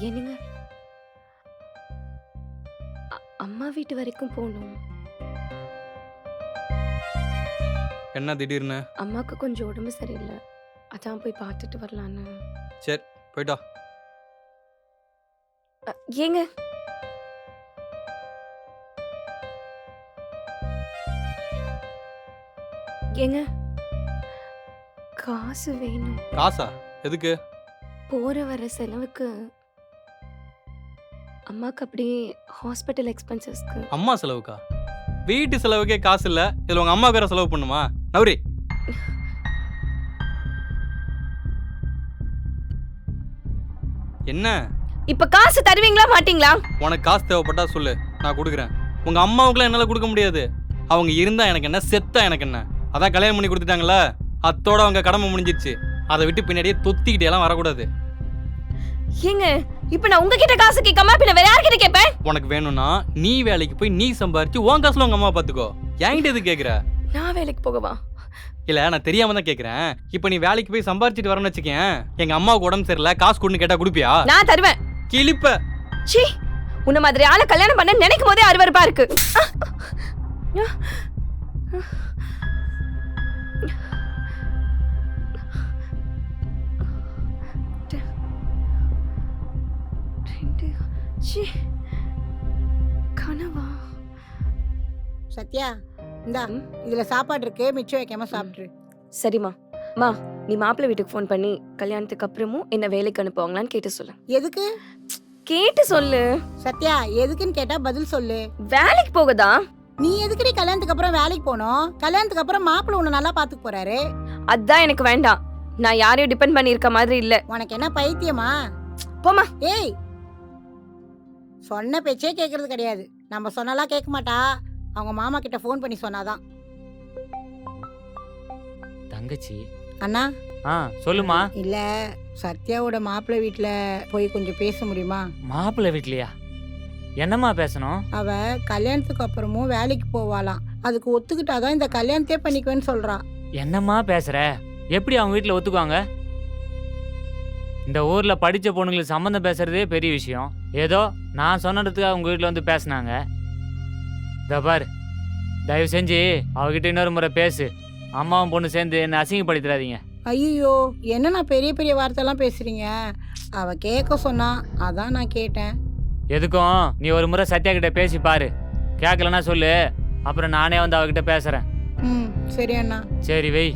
என்னங்க அம்மா வீட்டு வரைக்கும் போகணும். என்ன திடீர்னு? அம்மாவுக்கு கொஞ்சம் உடம்பு சரியில்லை, அதான் போய் பார்த்துட்டு வரலான்னு. சரி போயிட்டா. ஏங்க ஏங்க காசு வேணும். காசா? எதுக்கு? போற வர செலவுக்கு. அம்மாக்கு அப்படியே ஹாஸ்பிட்டல் எக்ஸ்பென்சஸ்க்கு. அம்மா செலவுக்கா? வீட்டு செலவுக்கே காசு இல்ல, இதுல உங்க அம்மா வேற செலவு பண்ணுமா? நவரி. என்ன? இப்ப காசு தருவீங்களா மாட்டீங்களா? உனக்கு காசு தேவைப்பட்டா சொல்லு, நான் கொடுக்குறேன். உங்க அம்மாவுக்குலாம் என்னால கொடுக்க முடியாது. அவங்க இருந்தா எனக்கு என்ன, செத்தா எனக்கு என்ன? அதான் கல்யாணம் பண்ணி கொடுத்துட்டாங்கல்ல, அத்தோட அவங்க கடமை முடிஞ்சிருச்சு. அதை விட்டு பின்னாடியே தொத்திக்கிட்டே எல்லாம் வரக்கூடாது. ஏங்க இப்ப நான் உங்ககிட்ட காசு கேட்காம பின்ன வேற யார்கிட்ட கேட்பேன்? உனக்கு வேணும்னா நீ வேலைக்கு போய் நீ சம்பாரிச்சு உன் காசுல உங்க அம்மா பாத்துக்கோ. என்கிட்ட எது கேக்குற? நான் வேலைக்கு போகவா? இல்ல, நான் தெரியாம தான் கேக்குறேன். இப்ப நீ வேலைக்கு போய் சம்பாரிச்சிட்டு வரேன்னு வச்சுக்கேன், எங்க அம்மாவுக்கு உடம்பு சரியில்லை, காசு கொடுன்னு கேட்டா கொடுப்பியா? நான் தருவேன். கிளிப்ப. சீ, உன்ன மாதிரி ஆளை கல்யாணம் பண்ண நினைக்கும் போதே அருவருப்பா இருக்கு. கனவா? சத்யா, இந்தா இதுல சாப்பாடு இருக்கு, மிச்சம் வைக்காம சாப்பிட்டுரு. சரிம்மா. மா, நீ மாப்பிள்ளை வீட்டுக்கு ஃபோன் பண்ணி கல்யாணத்துக்கு அப்புறமும் என்ன வேலைக்கு அனுப்புவாங்களான்னு கேட்டு சொல்லு. எதுக்கு? கேட்டு சொல்லு. சத்யா, எதுக்குன்னு கேட்டா பதில் சொல்லு. வேலைக்கு போகதா? நீ எதுக்குடி கல்யாணத்துக்கு அப்புறம் வேலைக்கு போனோம்? கல்யாணத்துக்கு அப்புறம் மாப்பிள்ளை உன்னை நல்லா பாத்துக்க போறாரு. அதான் எனக்கு வேண்டாம். நான் யாரையும் டிபெண்ட் பண்ணி இருக்க மாதிரி இல்ல. உனக்கு என்ன பைத்தியமா? போமா. ஏய், சொன்ன பேச்சே கேக்குறது கிடையாது. நம்ம சொன்னாலாம் கேட்க மாட்டா, அவங்க மாமா கிட்ட ஃபோன் பண்ணி சொன்னாதான். தங்கச்சி. அண்ணா. சொல்லுமா. இல்ல, சத்யாவோட மாப்பிள்ளை வீட்டுல போய் கொஞ்சம் பேச முடியுமா? மாப்பிள்ளை வீட்லயா? என்னம்மா பேசணும்? அவ கல்யாணத்துக்கு அப்புறமும் வேலைக்கு போவாளாம், அதுக்கு ஒத்துக்கிட்டாதான் இந்த கல்யாணத்தையே பண்ணிக்குவேன்னு சொல்றா. என்னம்மா பேசுற? எப்படி அவங்க வீட்டுல ஒத்துக்குவாங்க? இந்த ஊர்ல படிச்ச பொண்ணுங்களுக்கு சம்மந்தம் பேசுறதே பெரிய விஷயம். ஏதோ நான் சொன்னதுக்காக உங்க வீட்டுல வந்து பேசினாங்க. இந்த பாரு, தயவு செஞ்சு அவகிட்ட இன்னொரு முறை பேசு. அம்மாவும் பொண்ணு சேர்ந்து என்ன அசிங்கப்படுத்திடாதீங்க. ஐயோ, என்ன நான் பெரிய பெரிய வார்த்தைலாம் பேசுறீங்க? அவ கேட்க சொன்னா, அதான் நான் கேட்டேன். எதுக்கும் நீ ஒரு முறை சத்யா கிட்ட பேசி பாரு. கேட்கலன்னா சொல்லு, அப்புறம் நானே வந்து அவகிட்ட பேசுறேன். சரி அண்ணா. சரி வை.